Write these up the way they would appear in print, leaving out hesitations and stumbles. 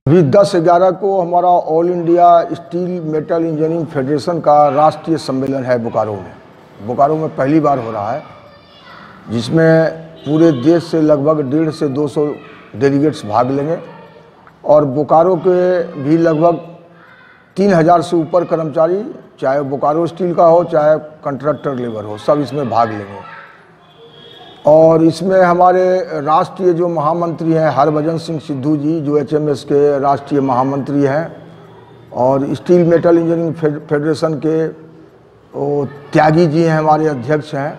अभी 10/11 को हमारा all India steel metal engineering federation का राष्ट्रीय सम्मेलन है बोकारो में। बोकारो में पहली बार हो रहा है, जिसमें पूरे देश से लगभग 150 से 200 डेलीगेट्स भाग लेंगे और बोकारो के भी लगभग 3000 से ऊपर कर्मचारी, चाहे बोकारो स्टील का हो चाहे कंट्रैक्टर लेबर हो, सब इसमें भाग लेंगे। और इसमें हमारे राष्ट्रीय जो महामंत्री हैं हरभजन सिंह सिद्धू जी, जो HMS के राष्ट्रीय महामंत्री हैं, और स्टील मेटल इंजीनियरिंग फेडरेशन के त्यागी जी हैं, हमारे अध्यक्ष हैं।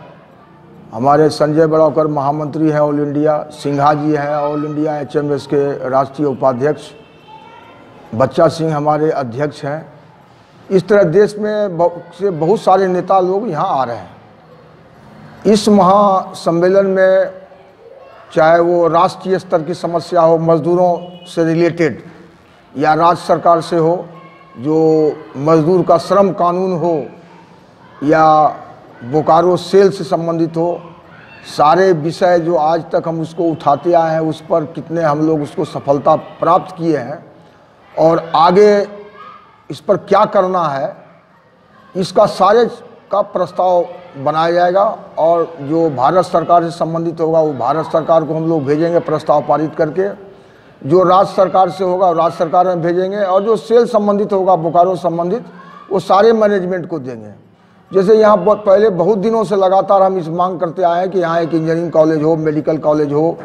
हमारे संजय बड़ावकर महामंत्री हैं ऑल इंडिया, सिंघा जी हैं ऑल इंडिया HMS के राष्ट्रीय उपाध्यक्ष, बच्चा सिंह हमारे अध्यक्ष हैं। इस तरह देश में से बहुत सारे नेता लोग यहाँ आ रहे हैं। इस महासम्मेलन में चाहे वो राष्ट्रीय स्तर की समस्या हो, मज़दूरों से रिलेटेड, या राज्य सरकार से हो, जो मज़दूर का श्रम कानून हो, या बोकारो सेल से संबंधित हो, सारे विषय जो आज तक हम उसको उठाते आए हैं, उस पर कितने हम लोग उसको सफलता प्राप्त किए हैं और आगे इस पर क्या करना है, इसका सारे का प्रस्ताव बनाया जाएगा। और जो भारत सरकार से संबंधित होगा वो भारत सरकार को हम लोग भेजेंगे प्रस्ताव पारित करके, जो राज्य सरकार से होगा राज्य सरकार में भेजेंगे, और जो सेल संबंधित होगा बोकारो संबंधित वो सारे मैनेजमेंट को देंगे। जैसे यहाँ पहले बहुत दिनों से लगातार हम इस मांग करते आए हैं कि यहाँ एक इंजीनियरिंग कॉलेज हो, मेडिकल कॉलेज हो,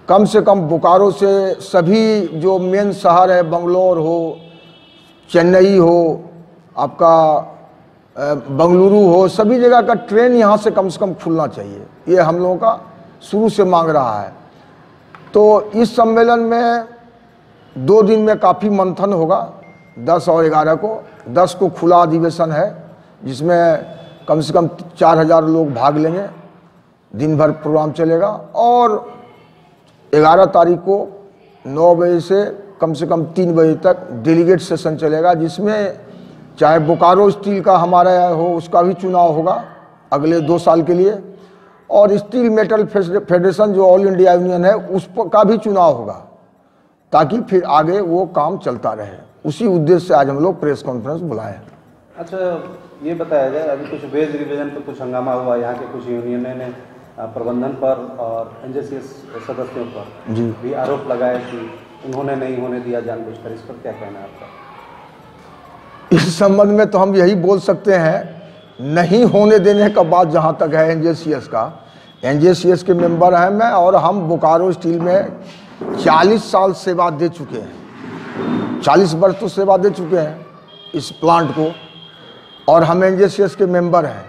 कम से कम बोकारो से सभी जो मेन शहर है, बंगलोर हो, चेन्नई हो, आपका बंगलुरु हो, सभी जगह का ट्रेन यहाँ से कम खुलना चाहिए। ये हम लोगों का शुरू से मांग रहा है। तो इस सम्मेलन में 2 दिन में काफ़ी मंथन होगा। 10 और 11 को, 10 को खुला अधिवेशन है, जिसमें कम से कम 4000 लोग भाग लेंगे। दिन भर प्रोग्राम चलेगा। और 11 तारीख को 9 बजे से कम 3 बजे तक डेलीगेट सेशन चलेगा, जिसमें चाहे बोकारो स्टील का हमारा हो उसका भी चुनाव होगा अगले 2 साल के लिए, और स्टील मेटल फेडरेशन जो ऑल इंडिया यूनियन है उस का भी चुनाव होगा, ताकि फिर आगे वो काम चलता रहे। उसी उद्देश्य से आज हम लोग प्रेस कॉन्फ्रेंस बुलाए। अच्छा, ये बताया जाए, अभी कुछ वेज रिविजन पर कुछ हंगामा हुआ, यहाँ के कुछ यूनियन ने प्रबंधन पर और NJCS सदस्यों पर जी भी आरोप लगाया कि उन्होंने नहीं होने दिया जानबूझकर। इस पर क्या कहना है आपका? इस संबंध में तो हम यही बोल सकते हैं, नहीं होने देने का बात जहाँ तक है NJCS का, NJCS के मेंबर हैं मैं, और हम बोकारो स्टील में 40 साल सेवा दे चुके हैं, 40 वर्ष तो सेवा दे चुके हैं इस प्लांट को, और हम NJCS के मेंबर हैं।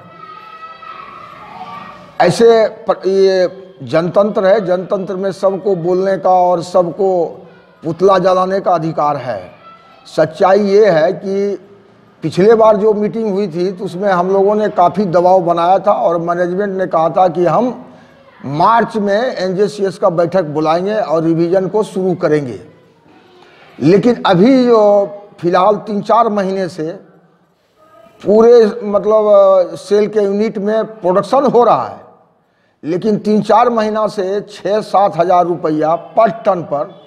ऐसे ये जनतंत्र है, जनतंत्र में सबको बोलने का और सबको पुतला जलाने का अधिकार है। सच्चाई ये है कि पिछले बार जो मीटिंग हुई थी तो उसमें हम लोगों ने काफ़ी दबाव बनाया था, और मैनेजमेंट ने कहा था कि हम मार्च में NJCS का बैठक बुलाएंगे और रिवीजन को शुरू करेंगे। लेकिन अभी जो फिलहाल 3-4 महीने से पूरे मतलब सेल के यूनिट में प्रोडक्शन हो रहा है, लेकिन 3-4 महीना से 6-7 हज़ार रुपया पर टन पर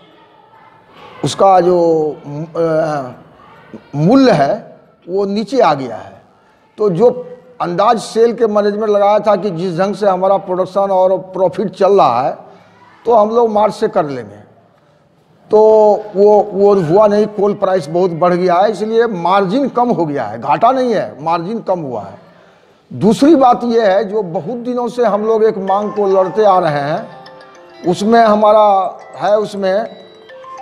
उसका जो मूल्य है वो नीचे आ गया है। तो जो अंदाज सेल के मैनेजमेंट लगाया था कि जिस ढंग से हमारा प्रोडक्शन और प्रॉफिट चल रहा है तो हम लोग मार्च से कर लेंगे, तो वो हुआ नहीं। कोल प्राइस बहुत बढ़ गया है, इसलिए मार्जिन कम हो गया है, घाटा नहीं है, मार्जिन कम हुआ है। दूसरी बात ये है, जो बहुत दिनों से हम लोग एक मांग को लड़ते आ रहे हैं, उसमें हमारा है उसमें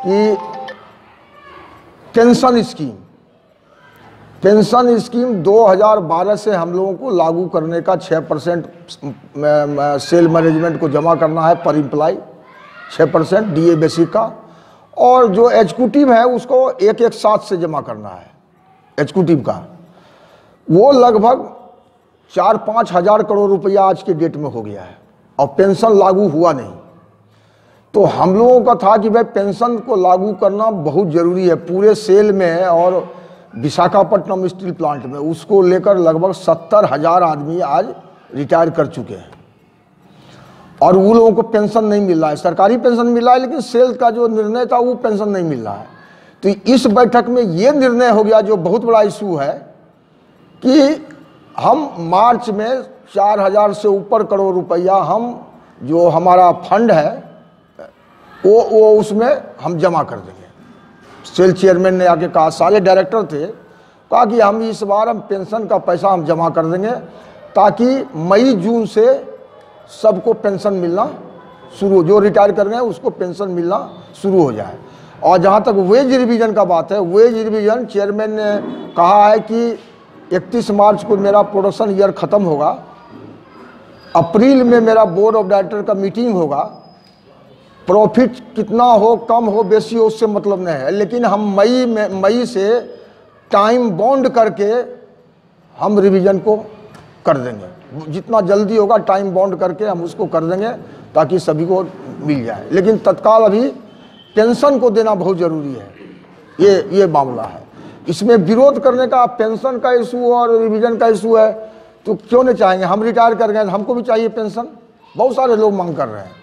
कि पेंशन स्कीम 2012 से हम लोगों को लागू करने का 6% सेल मैनेजमेंट को जमा करना है पर एम्प्लॉय, 6% DA बेसिक का, और जो एग्जीक्यूटिव है उसको एक साथ से जमा करना है। एग्जीक्यूटिव का वो लगभग 4-5 हज़ार करोड़ रुपया आज के डेट में हो गया है, और पेंशन लागू हुआ नहीं। तो हम लोगों का था कि भाई पेंशन को लागू करना बहुत ज़रूरी है पूरे सेल में, और विशाखापट्टनम स्टील प्लांट में उसको लेकर लगभग 70,000 आदमी आज रिटायर कर चुके हैं, और वो लोगों को पेंशन नहीं मिल रहा है। सरकारी पेंशन मिल रहा है, लेकिन सेल का जो निर्णय था वो पेंशन नहीं मिल रहा है। तो इस बैठक में ये निर्णय हो गया, जो बहुत बड़ा इशू है, कि हम मार्च में 4000 से ऊपर करोड़ रुपया हम जो हमारा फंड है वो उसमें हम जमा कर देंगे। सेल चेयरमैन ने आके कहा, सारे डायरेक्टर थे, कहा कि हम इस बार हम पेंशन का पैसा हम जमा कर देंगे, ताकि मई जून से सबको पेंशन मिलना शुरू, जो रिटायर कर गए उसको पेंशन मिलना शुरू हो जाए। और जहाँ तक वेज रिवीजन का बात है, वेज रिवीजन चेयरमैन ने कहा है कि 31 मार्च को मेरा प्रोडक्शन ईयर ख़त्म होगा, अप्रैल में मेरा बोर्ड ऑफ डायरेक्टर का मीटिंग होगा, प्रॉफिट कितना हो, कम हो, बेसी हो, उससे मतलब नहीं है, लेकिन हम मई से टाइम बॉन्ड करके हम रिवीजन को कर देंगे, जितना जल्दी होगा टाइम बॉन्ड करके हम उसको कर देंगे, ताकि सभी को मिल जाए। लेकिन तत्काल अभी पेंशन को देना बहुत ज़रूरी है, ये मामला है। इसमें विरोध करने का, पेंशन का इशू और रिवीजन का इशू है, तो क्यों नहीं चाहेंगे? हम रिटायर कर गए, हमको भी चाहिए पेंशन, बहुत सारे लोग मांग कर रहे हैं।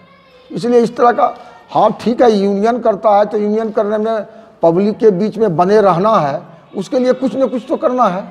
इसलिए इस तरह का, हाँ ठीक है, यूनियन करता है तो यूनियन करने में पब्लिक के बीच में बने रहना है, उसके लिए कुछ न कुछ तो करना है।